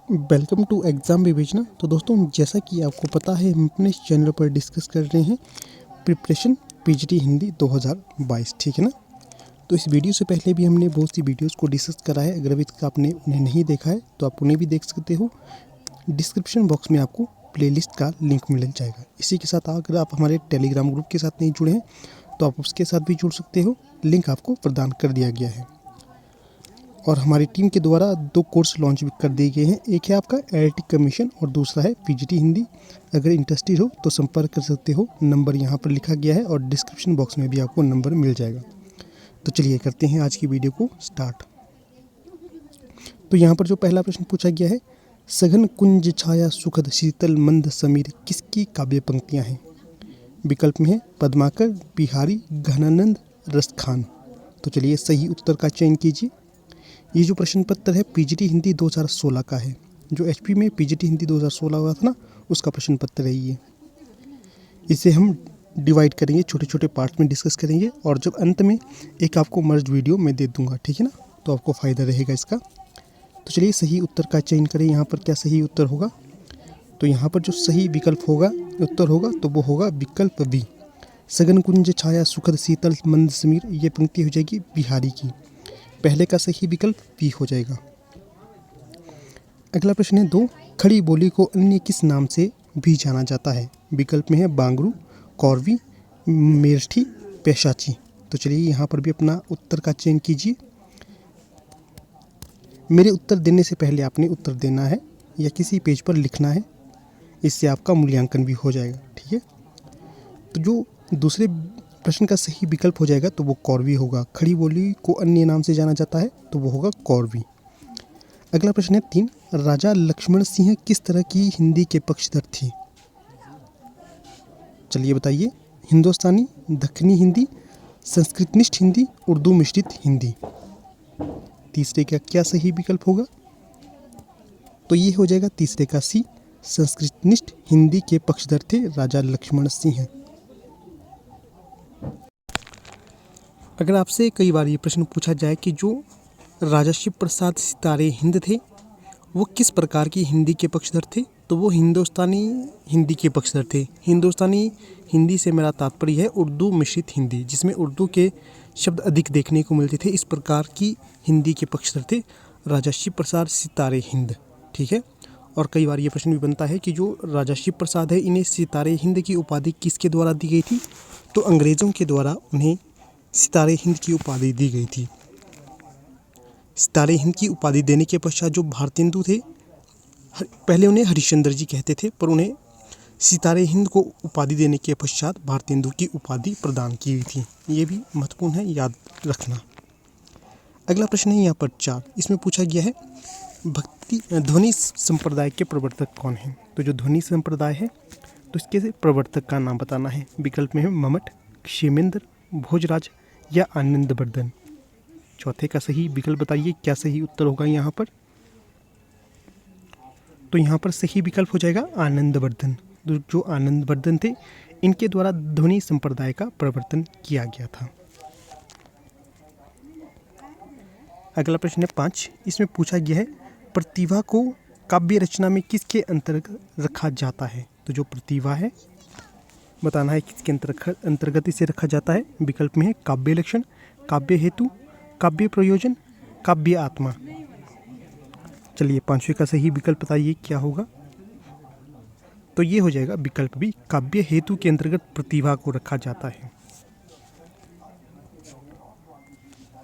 Welcome to exam विवेचना। तो दोस्तों, जैसा कि आपको पता है, हम अपने इस चैनल पर डिस्कस कर रहे हैं प्रिपरेशन पीजीटी हिंदी 2022, ठीक है ना। तो इस वीडियो से पहले भी हमने बहुत सी वीडियोस को डिस्कस करा है। अगर अभी तक आपने उन्हें नहीं देखा है तो आप उन्हें भी देख सकते हो। डिस्क्रिप्शन बॉक्स में आपको प्लेलिस्ट का लिंक मिल जाएगा। इसी के साथ अगर आप हमारे टेलीग्राम ग्रुप के साथ नहीं जुड़े हैं तो आप उसके साथ भी जुड़ सकते हो। लिंक आपको प्रदान कर दिया गया है। और हमारी टीम के द्वारा 2 कोर्स लॉन्च भी कर दिए गए हैं। एक है आपका IIT कमीशन और दूसरा है पीजीटी हिंदी। अगर इंटरेस्टेड हो तो संपर्क कर सकते हो। नंबर यहाँ पर लिखा गया है और डिस्क्रिप्शन बॉक्स में भी आपको नंबर मिल जाएगा। तो चलिए करते हैं आज की वीडियो को स्टार्ट। तो यहाँ पर जो पहला प्रश्न पूछा गया है, सघन कुंज छाया सुखद शीतल मंद समीर किसकी काव्य पंक्तियाँ हैं? विकल्प में है पद्माकर, बिहारी, घनानंद, रसखान। तो चलिए सही उत्तर का चयन कीजिए। ये जो प्रश्न पत्र है पीजीटी हिंदी 2016 का है। जो एचपी में पीजीटी हिंदी 2016 हुआ था ना, उसका प्रश्न पत्र है ये। इसे हम डिवाइड करेंगे, छोटे छोटे पार्ट्स में डिस्कस करेंगे और जब अंत में एक आपको मर्ज वीडियो मैं दे दूंगा, ठीक है ना। तो आपको फ़ायदा रहेगा इसका। तो चलिए सही उत्तर का चयन करें। यहाँ पर क्या सही उत्तर होगा? तो यहाँ पर जो सही विकल्प होगा, उत्तर होगा, तो वो होगा विकल्प बी, सघन कुंज छाया सुखद शीतल मंद समीर। ये पंक्ति हो जाएगी बिहारी की। पहले का सही विकल्प बी हो जाएगा। अगला प्रश्न है 2, खड़ी बोली को अन्य किस नाम से भी जाना जाता है? विकल्प में है बांगरू, कौरवी, मेरठी, पैशाची। तो चलिए यहाँ पर भी अपना उत्तर का चयन कीजिए। मेरे उत्तर देने से पहले आपने उत्तर देना है या किसी पेज पर लिखना है, इससे आपका मूल्यांकन भी हो जाएगा, ठीक है। तो जो दूसरे प्रश्न का सही विकल्प हो जाएगा तो वो कौरवी होगा। खड़ी बोली को अन्य नाम से जाना जाता है तो वो होगा कौरवी। अगला प्रश्न है 3, राजा लक्ष्मण सिंह किस तरह की हिंदी के पक्षधर थे? चलिए बताइए। हिंदुस्तानी, दक्खनी हिंदी, संस्कृतनिष्ठ हिंदी, उर्दू मिश्रित हिंदी। तीसरे का क्या सही विकल्प होगा? तो ये हो जाएगा तीसरे का सी, संस्कृतनिष्ठ हिंदी के पक्षधर थे राजा लक्ष्मण सिंह। अगर आपसे कई बार ये प्रश्न पूछा जाए कि जो राजा शिव प्रसाद सितारे हिंद थे वो किस प्रकार की हिंदी के पक्षधर थे, तो वो हिंदुस्तानी हिंदी के पक्षधर थे। हिंदुस्तानी हिंदी से मेरा तात्पर्य है उर्दू मिश्रित हिंदी, जिसमें उर्दू के शब्द अधिक देखने को मिलते थे। इस प्रकार की हिंदी के पक्षधर थे राजा शिव प्रसाद सितारे हिंद, ठीक है। और कई बार ये प्रश्न भी बनता है कि जो राजा शिव प्रसाद है, इन्हें सितारे हिंद की उपाधि किसके द्वारा दी गई थी? तो अंग्रेज़ों के द्वारा उन्हें सितारे हिंद की उपाधि दी गई थी। सितारे हिंद की उपाधि देने के पश्चात जो भारतेंदु थे, पहले उन्हें हरिश्चंद्र जी कहते थे, पर उन्हें सितारे हिंद को उपाधि देने के पश्चात भारतेंदु की उपाधि प्रदान की गई थी। ये भी महत्वपूर्ण है, याद रखना। अगला प्रश्न है यहाँ पर 4, इसमें पूछा गया है भक्ति ध्वनि संप्रदाय के प्रवर्तक कौन हैं? तो जो ध्वनि संप्रदाय है तो इसके प्रवर्तक का नाम बताना है। विकल्प में है मम्मट, क्षेमेंद्र, भोजराज या आनंदवर्धन। चौथे का सही विकल्प बताइए, क्या सही उत्तर होगा यहाँ पर? तो यहाँ पर सही विकल्प हो जाएगा आनंदवर्धन। जो आनंदवर्धन थे, इनके द्वारा ध्वनि संप्रदाय का प्रवर्तन किया गया था। अगला प्रश्न है 5, इसमें पूछा गया है प्रतिभा को काव्य रचना में किसके अंतर्गत रखा जाता है? तो जो प्रतिभा है बताना है किसके अंतर्गत इसे रखा जाता है। विकल्प में है काव्य लक्षण, काव्य हेतु, काव्य प्रयोजन, काव्य आत्मा। चलिए 5वें का सही विकल्प बताइए क्या होगा? तो ये हो जाएगा विकल्प भी, काव्य हेतु के अंतर्गत प्रतिभा को रखा जाता है।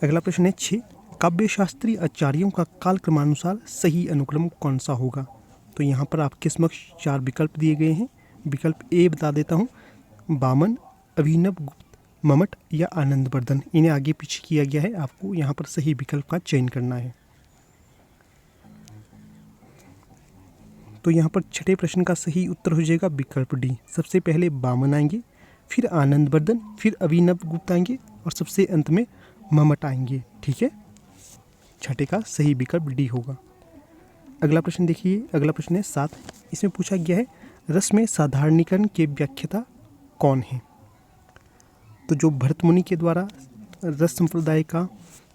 अगला प्रश्न है 6, काव्य शास्त्रीय आचार्यों का कालक्रमानुसार सही अनुक्रम कौन सा होगा? तो यहाँ पर आपके समक्ष 4 विकल्प दिए गए हैं। विकल्प ए बता देता हूँ, बामन, अभिनव गुप्त, मम्मट या आनंदवर्धन। इन्हें आगे पीछे किया गया है, आपको यहाँ पर सही विकल्प का चयन करना है। तो यहाँ पर छठे प्रश्न का सही उत्तर हो जाएगा विकल्प डी। सबसे पहले बामन आएंगे, फिर आनंदवर्धन, फिर अभिनव गुप्त आएंगे और सबसे अंत में मम्मट आएंगे, ठीक है। छठे का सही विकल्प डी होगा। अगला प्रश्न देखिए, अगला प्रश्न है 7, इसमें पूछा गया है रस में साधारणीकरण के व्याख्याता कौन है? तो जो भरत मुनि के द्वारा रस संप्रदाय का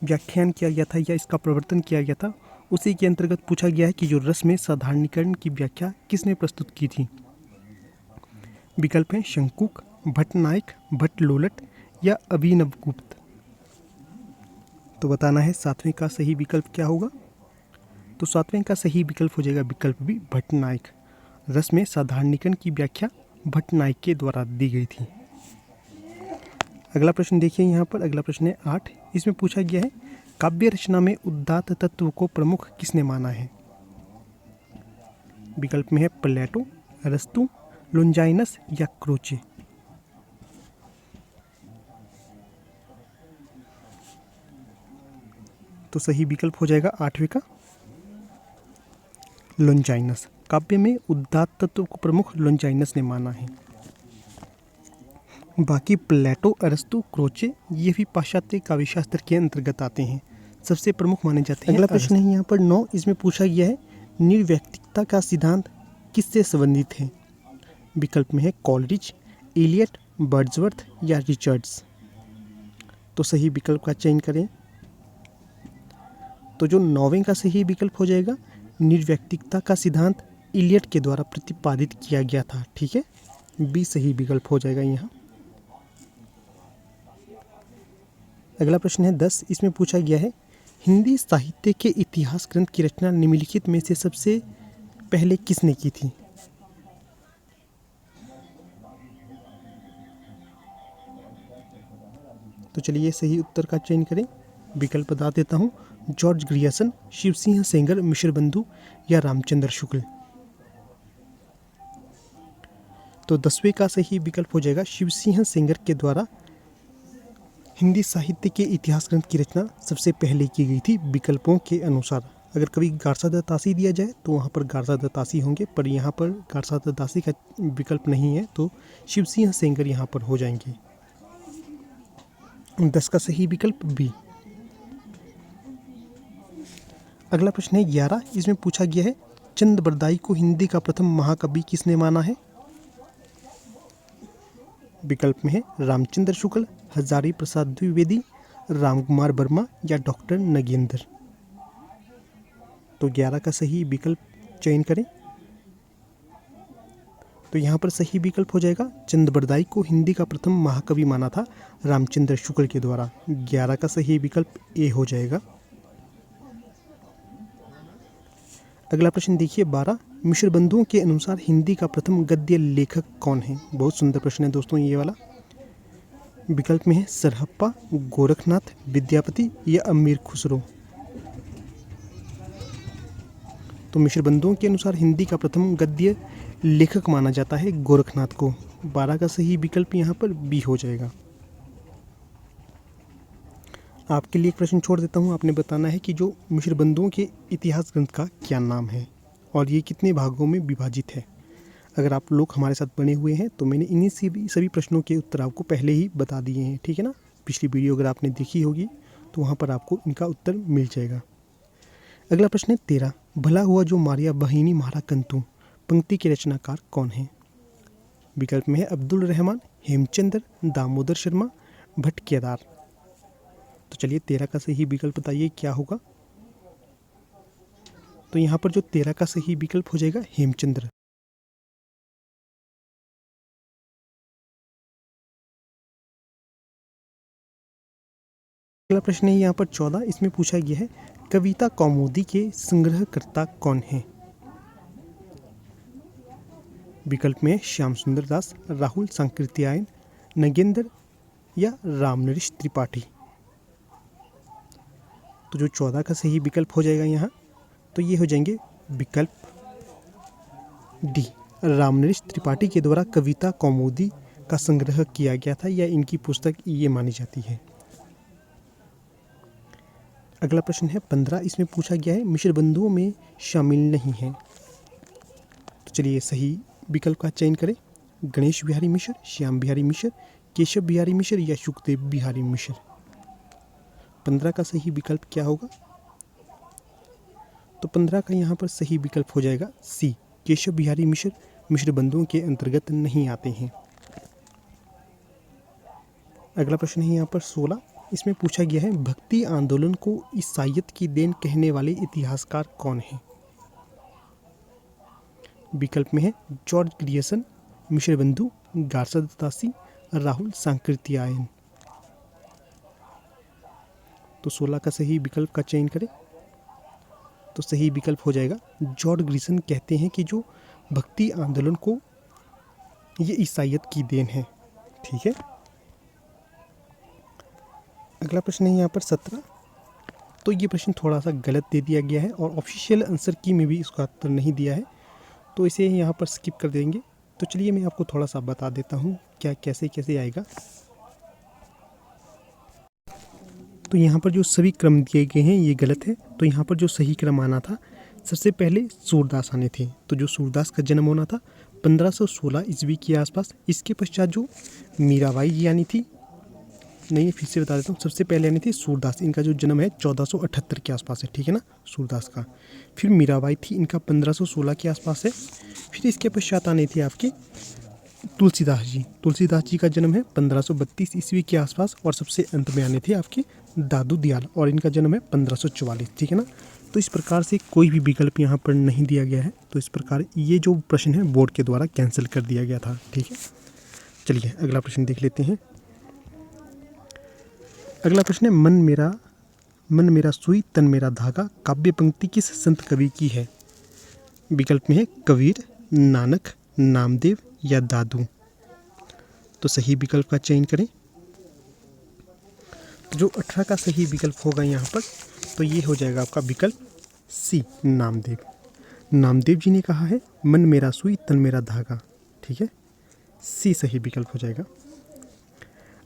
व्याख्यान किया गया था या इसका प्रवर्तन किया गया था, उसी के अंतर्गत पूछा गया है कि जो रस में साधारणीकरण की व्याख्या किसने प्रस्तुत की थी। विकल्प हैं शंकुक, भट्टनायक, भट्टलोलट या अभिनवगुप्त। तो बताना है सातवें का सही विकल्प क्या होगा। तो सातवें का सही विकल्प हो जाएगा विकल्प बी भट्टनायक। रस में साधारणीकरण की व्याख्या भट्टनायक के द्वारा दी गई थी। अगला प्रश्न देखिए यहाँ पर, अगला प्रश्न है 8। इसमें पूछा गया है काव्य रचना में उदात्त तत्व को प्रमुख किसने माना है। विकल्प में है प्लेटो, अरस्तु, लोंजाइनस या क्रोचे। तो सही विकल्प हो जाएगा 8वें का लोंजाइनस। काव्य में उदात्त तत्व को प्रमुख लोंजाइनस ने माना है। बाकी प्लेटो, अरस्तु, क्रोचे ये भी पाश्चात्य काव्यशास्त्र के अंतर्गत आते हैं, सबसे प्रमुख माने जाते हैं। अगला प्रश्न है यहाँ पर 9। इसमें पूछा गया है निर्व्यक्तिकता का सिद्धांत किससे संबंधित है। विकल्प में है कॉलरिज, इलियट, वर्ड्सवर्थ या रिचर्ड्स। तो सही विकल्प का चयन करें। तो जो 9वें का सही विकल्प हो जाएगा निर्व्यक्तिकता का सिद्धांत इलियट के द्वारा प्रतिपादित किया गया था। ठीक है, बी सही विकल्प हो जाएगा यहाँ। अगला प्रश्न है 10। इसमें पूछा गया है हिंदी साहित्य के इतिहास ग्रंथ की रचना निम्नलिखित में से सबसे पहले किसने की थी। तो चलिए सही उत्तर का चयन करें। विकल्प बता देता हूँ, जॉर्ज ग्रियर्सन, शिव सिंह सेंगर, मिश्र बंधु या रामचंद्र शुक्ल। तो 10वें का सही विकल्प हो जाएगा शिव सिंह सेंगर के द्वारा हिंदी साहित्य के इतिहास ग्रंथ की रचना सबसे पहले की गई थी विकल्पों के अनुसार। अगर कभी गारसा दत्तासी दिया जाए तो वहाँ पर गारसा दत्तासी होंगे, पर यहाँ पर गारसा दत्तासी का विकल्प नहीं है, तो शिव सिंह सेंगर यहाँ पर हो जाएंगे। 10 का सही विकल्प बी। अगला प्रश्न है 11। इसमें पूछा गया है चंद बरदाई को हिंदी का प्रथम महाकवि किसने माना है। विकल्प में है रामचंद्र शुक्ल, हजारी प्रसाद द्विवेदी, रामकुमार वर्मा या डॉक्टर नगेंद्र। तो 11 का सही विकल्प चयन करें। तो यहाँ पर सही विकल्प हो जाएगा चंद बरदाई को हिंदी का प्रथम महाकवि माना था रामचंद्र शुक्ल के द्वारा। 11 का सही विकल्प ए हो जाएगा। अगला प्रश्न देखिए 12। मिश्र बंधुओं के अनुसार हिंदी का प्रथम गद्य लेखक कौन है। बहुत सुंदर प्रश्न है दोस्तों ये वाला। विकल्प में है सरहप्पा, गोरखनाथ, विद्यापति या अमीर खुसरो। तो मिश्र बंधुओं के अनुसार हिंदी का प्रथम गद्य लेखक माना जाता है गोरखनाथ को। 12 का सही विकल्प यहाँ पर बी हो जाएगा। आपके लिए एक प्रश्न छोड़ देता हूँ, आपने बताना है कि जो मिश्र बंधुओं के इतिहास ग्रंथ का क्या नाम है और ये कितने भागों में विभाजित है। अगर आप लोग हमारे साथ बने हुए हैं तो मैंने इन्हीं सभी प्रश्नों के उत्तर आपको पहले ही बता दिए हैं, ठीक है ना। पिछली वीडियो अगर आपने देखी होगी तो वहाँ पर आपको इनका उत्तर मिल जाएगा। अगला प्रश्न है 13। भला हुआ जो मारिया बहिनी मारा कंतु पंक्ति के रचनाकार कौन है। विकल्प में है अब्दुल रहमान, हेमचंद्र, दामोदर शर्मा, भट्ट केदार। तो चलिए 13 का सही विकल्प बताइए क्या होगा। तो यहाँ पर जो 13 का सही विकल्प हो जाएगा हेमचंद्र। अगला प्रश्न है यहाँ पर 14। इसमें पूछा गया है कविता कौमुदी के संग्रहकर्ता कौन है। विकल्प में श्याम सुंदर दास, राहुल सांकृत्यायन, नगेंद्र या रामनरेश त्रिपाठी। तो जो 14 का सही विकल्प हो जाएगा यहाँ, तो ये हो जाएंगे विकल्प डी, रामनरेश त्रिपाठी के द्वारा कविता कौमुदी का संग्रह किया गया था या इनकी पुस्तक ये मानी जाती है। अगला प्रश्न है 15। इसमें पूछा गया है मिश्र बंधुओं में शामिल नहीं है। तो चलिए सही विकल्प का चयन करें। गणेश बिहारी मिश्र, श्याम बिहारी मिश्र, केशव बिहारी मिश्र या सुखदेव बिहारी मिश्र। 15 का सही विकल्प क्या होगा। तो 15 का यहाँ पर सही विकल्प हो जाएगा सी, केशव बिहारी मिश्र मिश्र बंधुओं के अंतर्गत नहीं आते हैं। अगला प्रश्न है यहाँ पर 16। इसमें पूछा गया है भक्ति आंदोलन को ईसाइयत की देन कहने वाले इतिहासकार कौन हैं। विकल्प में है जॉर्ज ग्रियर्सन, मिश्र बंधु, गार्सा दत्तासी, राहुल सांकृत्यायन। तो 16 का सही विकल्प का चयन करें। तो सही विकल्प हो जाएगा जॉर्ज ग्रियर्सन कहते हैं कि जो भक्ति आंदोलन को ये ईसाइयत की देन है। ठीक है, अगला प्रश्न है यहाँ पर 17। तो ये प्रश्न थोड़ा सा गलत दे दिया गया है और ऑफिशियल आंसर की में भी इसका उत्तर नहीं दिया है, तो इसे यहाँ पर स्किप कर देंगे। तो चलिए मैं आपको थोड़ा सा बता देता हूँ क्या कैसे कैसे आएगा। तो यहाँ पर जो सभी क्रम दिए गए हैं ये गलत है। तो यहाँ पर जो सही क्रम आना था, सबसे पहले सूरदास आने थे। तो जो सूरदास का जन्म होना था 1516 ईस्वी के आसपास। इसके पश्चात जो मीराबाई जी आनी थी, नहीं फिर से बता देता हूँ, सबसे पहले आनी थी सूरदास, इनका जो जन्म है 1478 के आसपास है। ठीक है ना, सूरदास का। फिर मीराबाई थी, इनका 1516 के आसपास है। फिर इसके पश्चात आने थे आपके तुलसीदास जी। तुलसीदास जी का जन्म है 1532 ईस्वी के आसपास। और सबसे अंत में आने थे आपके दादू दयाल, और इनका जन्म है 1544। ठीक है ना, तो इस प्रकार से कोई भी विकल्प यहाँ पर नहीं दिया गया है। तो इस प्रकार ये जो प्रश्न है बोर्ड के द्वारा कैंसिल कर दिया गया था। ठीक है, चलिए अगला प्रश्न देख लेते हैं। अगला प्रश्न है मन मेरा सुई तन मेरा धागा काव्य पंक्ति किस संत कवि की है। विकल्प में है कबीर, नानक, नामदेव या दादू। तो सही विकल्प का चयन करें। जो 18 का सही विकल्प होगा यहाँ पर, तो ये हो जाएगा आपका विकल्प सी, नामदेव। नामदेव जी ने कहा है मन मेरा सुई तन मेरा धागा। ठीक है, सी सही विकल्प हो जाएगा।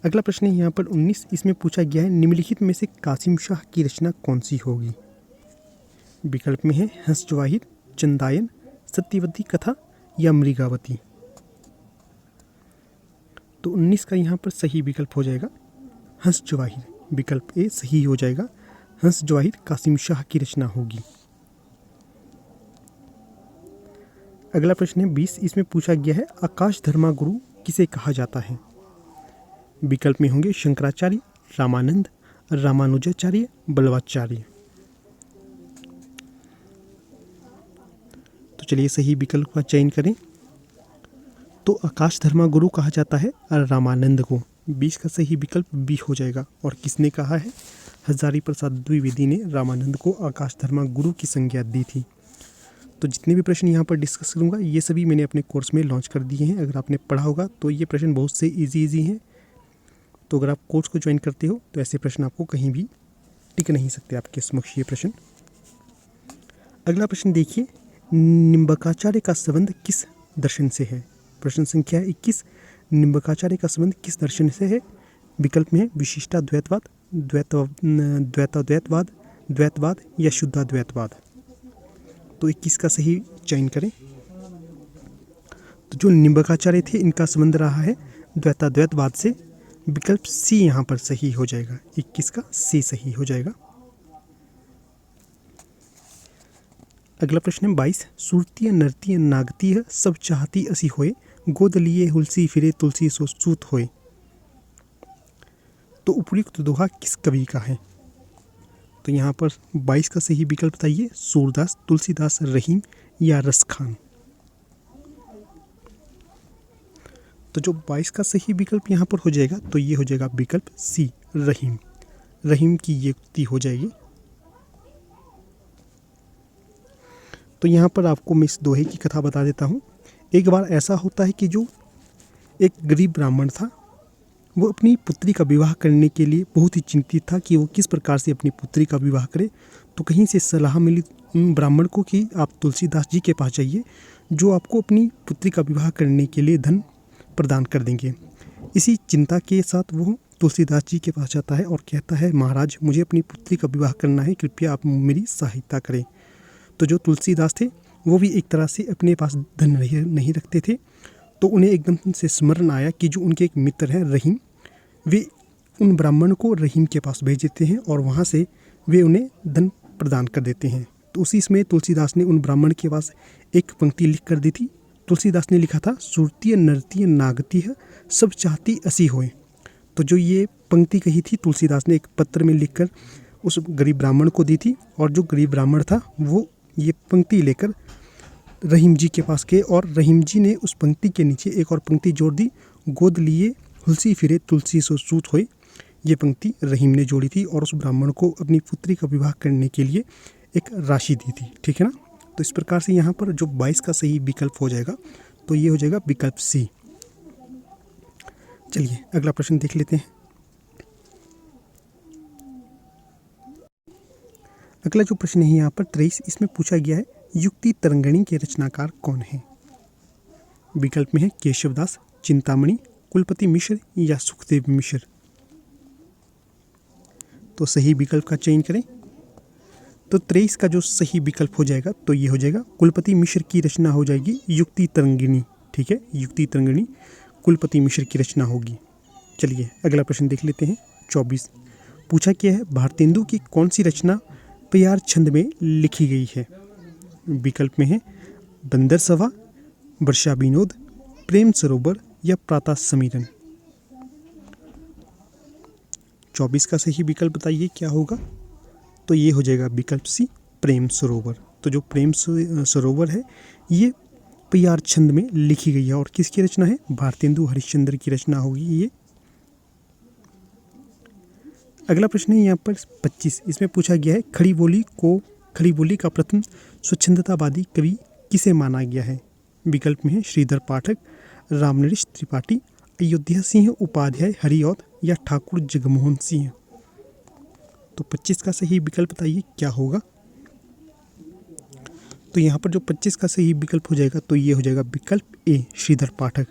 अगला प्रश्न है यहाँ पर 19। इसमें पूछा गया है निम्नलिखित में से कासिम शाह की रचना कौन सी होगी। विकल्प में है हंस जवाहिर, चंदायन, सत्यवती कथा या मृगावती। तो 19 का यहाँ पर सही विकल्प हो जाएगा हंस जवाहिर। विकल्प ए सही हो जाएगा, हंस जवाहिर कासिम शाह की रचना होगी। अगला प्रश्न है 20। इसमें पूछा गया है आकाश धर्मा गुरु किसे कहा जाता है। विकल्प में होंगे शंकराचार्य, रामानंद, रामानुजाचार्य, बल्लवाचार्य। तो चलिए सही विकल्प का चयन करें। तो आकाश धर्मा गुरु कहा जाता है रामानंद को। 20 का सही विकल्प बी हो जाएगा। और किसने कहा है, हजारी प्रसाद द्विवेदी ने रामानंद को आकाश धर्मा गुरु की संज्ञा दी थी। तो जितने भी प्रश्न यहाँ पर डिस्कस करूँगा ये सभी मैंने अपने कोर्स में लॉन्च कर दिए हैं। अगर आपने पढ़ा होगा तो ये प्रश्न बहुत से इजी हैं। तो अगर आप कोर्स को ज्वाइन करते हो तो ऐसे प्रश्न आपको कहीं भी टिक नहीं सकते आपके समक्ष ये प्रश्न। अगला प्रश्न देखिए, निम्बकाचार्य का संबंध किस दर्शन से है। प्रश्न संख्या 21। निम्बकाचार्य का संबंध किस दर्शन से है। विकल्प में है विशिष्टाद्वैतवाद, द्वैताद्वैतवाद, द्वैतवाद या शुद्धाद्वैतवाद। तो 21 का सही चयन करें। तो जो निम्बकाचार्य थे इनका संबंध रहा है द्वैताद्वैतवाद से। विकल्प सी यहाँ पर सही हो जाएगा। 21 का सी सही हो जाएगा। अगला प्रश्न है 22। सुरतीय नृत्य नागतीय सब चाहती असी होए, गोद लिए हुलसी फिरे तुलसी सो सूत होए। तो उपयुक्त दोहा किस कवि का है। तो यहाँ पर 22 का सही विकल्प बताइए, सूरदास, तुलसीदास, रहीम या रस खान। तो जो 22 का सही विकल्प यहाँ पर हो जाएगा तो ये हो जाएगा विकल्प सी, रहीम। रहीम की ये उक्ति हो जाएगी। तो यहाँ पर आपको मैं इस दोहे की कथा बता देता हूँ। एक बार ऐसा होता है कि जो एक गरीब ब्राह्मण था, वो अपनी पुत्री का विवाह करने के लिए बहुत ही चिंतित था कि वो किस प्रकार से अपनी पुत्री का विवाह करे। तो कहीं से सलाह मिली ब्राह्मण को कि आप तुलसीदास जी के पास जाइए, जो आपको अपनी पुत्री का विवाह करने के लिए धन प्रदान कर देंगे। इसी चिंता के साथ वो तुलसीदास जी के पास जाता है और कहता है, महाराज मुझे अपनी पुत्री का विवाह करना है, कृपया आप मेरी सहायता करें। तो जो तुलसीदास थे वो भी एक तरह से अपने पास धन नहीं रखते थे। तो उन्हें एकदम से स्मरण आया कि जो उनके एक मित्र हैं रहीम, वे उन ब्राह्मण को रहीम के पास भेज देते हैं और वहाँ से वे उन्हें धन प्रदान कर देते हैं। तो उसी समय तुलसीदास ने उन ब्राह्मण के पास एक पंक्ति लिख कर दी थी। तुलसीदास ने लिखा था, सुरतीय नृत्य नागतीय सब चाहती असी होए। तो जो ये पंक्ति कही थी तुलसीदास ने एक पत्र में लिखकर उस गरीब ब्राह्मण को दी थी, और जो गरीब ब्राह्मण था वो ये पंक्ति लेकर रहीम जी के पास गए और रहीम जी ने उस पंक्ति के नीचे एक और पंक्ति जोड़ दी, गोद लिए हुलसी फिरे तुलसी सो सूत होए। ये पंक्ति रहीम ने जोड़ी थी और उस ब्राह्मण को अपनी पुत्री का विवाह करने के लिए एक राशि दी थी, ठीक है ना। तो इस प्रकार से यहाँ पर जो 22 का सही विकल्प हो जाएगा तो ये हो जाएगा विकल्प सी। चलिए अगला प्रश्न देख लेते हैं। अगला जो प्रश्न है यहाँ पर 23, इसमें पूछा गया है युक्ति तरंगिणी के रचनाकार कौन है। विकल्प में है केशवदास, चिंतामणि, कुलपति मिश्र या सुखदेव मिश्र। तो सही विकल्प का चयन करें। तो 23 का जो सही विकल्प हो जाएगा तो ये हो जाएगा कुलपति मिश्र की रचना हो जाएगी युक्ति तरंगिणी, ठीक है। युक्ति तरंगिणी कुलपति मिश्र की रचना होगी। चलिए अगला प्रश्न देख लेते हैं। 24 पूछा क्या है भारतेंदु की कौन सी रचना प्यार छंद में लिखी गई है। विकल्प में है बंदर सभा, वर्षा विनोद, प्रेम सरोवर या प्रातः समीरन। 24 का सही विकल्प बताइए क्या होगा। तो ये हो जाएगा विकल्प सी, प्रेम सरोवर। तो जो प्रेम सरोवर है ये प्यार छंद में लिखी गई है और किसकी रचना है, भारतेंदु हरिश्चंद्र की रचना होगी ये। अगला प्रश्न है यहाँ पर 25, इसमें पूछा गया है खड़ी बोली का प्रथम स्वच्छंदतावादी कवि किसे माना गया है। विकल्प में है श्रीधर पाठक, रामनरेश त्रिपाठी, अयोध्या सिंह उपाध्याय हरिऔध या ठाकुर जगमोहन सिंह। तो 25 का सही विकल्प बताइए क्या होगा। तो यहाँ पर जो 25 का सही विकल्प हो जाएगा तो ये हो जाएगा विकल्प ए, श्रीधर पाठक।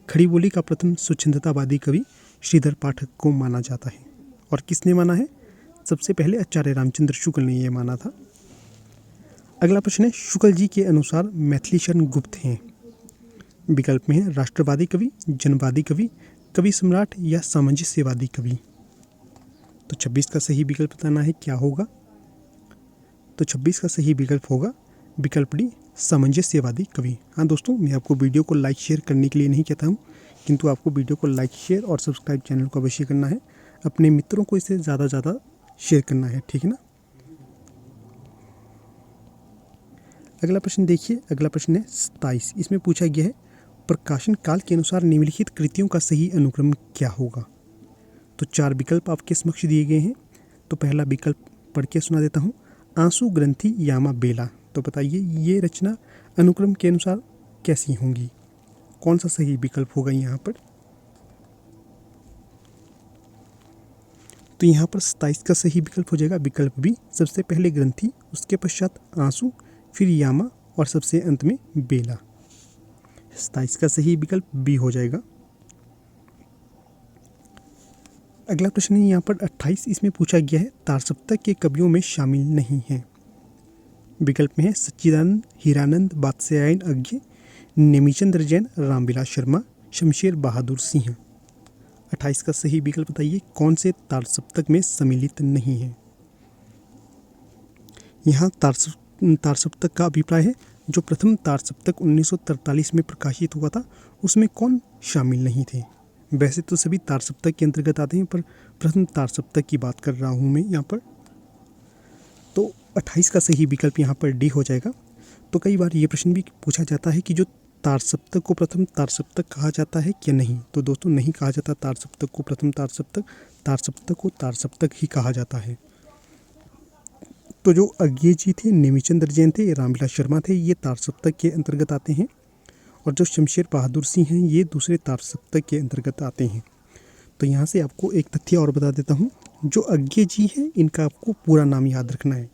खड़ी बोली का प्रथम स्वच्छंदतावादी कवि श्रीधर पाठक को माना जाता है। और किसने माना है, सबसे पहले आचार्य रामचंद्र शुक्ल ने यह माना था। अगला प्रश्न है शुक्ल जी के अनुसार मैथिली शरण गुप्त हैं। विकल्प में है राष्ट्रवादी कवि, जनवादी कवि, कवि सम्राट या सामंजस्यवादी कवि। तो 26 का सही विकल्प बताना है क्या होगा। तो 26 का सही विकल्प होगा विकल्प डी, सामंजस्यवादी कवि। हाँ दोस्तों, मैं आपको वीडियो को लाइक शेयर करने के लिए नहीं कहता हूँ, किंतु आपको वीडियो को लाइक शेयर और सब्सक्राइब चैनल को अवश्य करना है। अपने मित्रों को इसे ज़्यादा ज़्यादा शेयर करना है, ठीक है ना। अगला प्रश्न देखिए। अगला प्रश्न है 27, इसमें पूछा गया है प्रकाशन काल के अनुसार निम्नलिखित कृतियों का सही अनुक्रम क्या होगा। तो 4 विकल्प आपके समक्ष दिए गए हैं। तो पहला विकल्प पढ़ के सुना देता हूँ, आंसू ग्रंथि यामा बेला। तो बताइए ये रचना अनुक्रम के अनुसार कैसी होंगी, कौन सा सही विकल्प होगा यहाँ पर। तो यहाँ पर 27 का सही विकल्प हो जाएगा विकल्प बी, सबसे पहले ग्रंथि, उसके पश्चात आंसू, फिर यामा और सबसे अंत में बेला। 27 का सही विकल्प बी हो जाएगा। अगला प्रश्न है यहाँ पर 28, इसमें पूछा गया है तारसप्तक के कवियों में शामिल नहीं है। विकल्प में है सच्चिदानंद, हीरानंद, वात्स्यायन अज्ञे, नेमिचंद्र जैन, रामविलास शर्मा, शमशेर बहादुर सिंह। 28 का सही विकल्प बताइए कौन से तारसप्तक में सम्मिलित नहीं है। यहाँ तारसप्तक का अभिप्राय है जो प्रथम तारसप्तक 1943 में प्रकाशित हुआ था उसमें कौन शामिल नहीं थे। वैसे तो सभी तारसप्तक के अंतर्गत आते हैं, पर प्रथम तारसप्तक की बात कर रहा हूँ मैं यहाँ पर। तो 28 का सही विकल्प यहाँ पर डी हो जाएगा। तो कई बार ये प्रश्न भी पूछा जाता है कि जो तारसप्तक को प्रथम तारसप्तक कहा जाता है क्या नहीं। तो दोस्तों नहीं कहा जाता तारसप्तक को प्रथम तारसप्तक, तारसप्तक को तारसप्तक ही कहा जाता है। तो जो अज्ञे जी थे, नेमिचंद्र जैन थे, रामविलास शर्मा थे, ये तारसप्तक के अंतर्गत आते हैं। और जो शमशेर बहादुर सिंह हैं ये दूसरे तारसप्तक के अंतर्गत आते हैं। तो यहाँ से आपको एक तथ्य और बता देता हूँ, जो अज्ञे जी हैं इनका आपको पूरा नाम याद रखना है।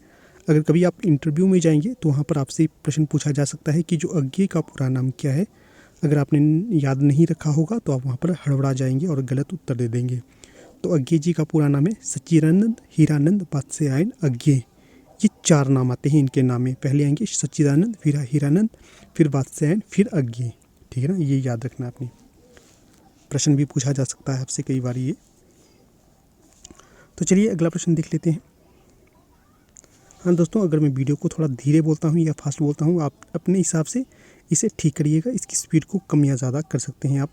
अगर कभी आप इंटरव्यू में जाएंगे तो वहाँ पर आपसे प्रश्न पूछा जा सकता है कि जो अज्ञे का पूरा नाम क्या है। अगर आपने याद नहीं रखा होगा तो आप वहाँ पर हड़बड़ा जाएंगे और गलत उत्तर दे देंगे। तो अज्ञे जी का पूरा नाम है सच्चिदानंद, हीरानंद, वात्स्यायन अज्ञे। ये 4 नाम आते हैं इनके नाम में। पहले आएंगे सच्चिदानंद, फिर हीरानंद, फिर वात्स्यायन, फिर अज्ञे, ठीक है ना। ये याद रखना आपने, प्रश्न भी पूछा जा सकता है आपसे कई बार ये। तो चलिए अगला प्रश्न देख लेते हैं। हाँ दोस्तों, अगर मैं वीडियो को थोड़ा धीरे बोलता हूँ या फास्ट बोलता हूँ, आप अपने हिसाब से इसे ठीक करिएगा। इसकी स्पीड को कम या ज़्यादा कर सकते हैं आप।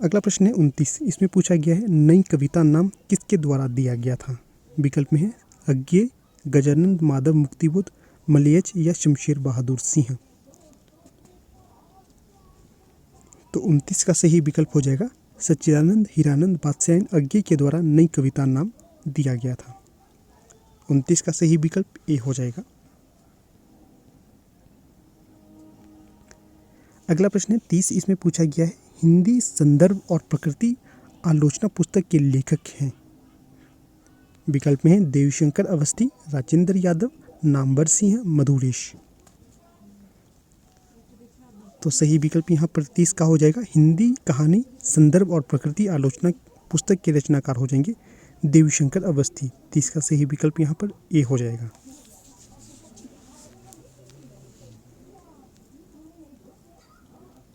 अगला प्रश्न है 29। इसमें पूछा गया है नई कविता नाम किसके द्वारा दिया गया था। विकल्प में है अज्ञे, गजानंद माधव मुक्तिबोध, मलयज या शमशेर बहादुर सिंह। तो 29 का सही विकल्प हो जाएगा सच्चिदानंद हीरानंद बादशाहन अज्ञे के द्वारा नई कविता नाम दिया गया था। 29 का सही विकल्प ए हो जाएगा। अगला प्रश्न है 30। इसमें पूछा गया है हिंदी संदर्भ और प्रकृति आलोचना पुस्तक के लेखक हैं। विकल्प में है देवीशंकर अवस्थी, राजेंद्र यादव, नामवर सिंह, मधुरेश। तो सही विकल्प यहाँ पर 30 का हो जाएगा हिंदी कहानी संदर्भ और प्रकृति आलोचना पुस्तक के रचनाकार हो जाएंगे देवीशंकर अवस्थी। 30 का सही विकल्प यहाँ पर ए हो जाएगा।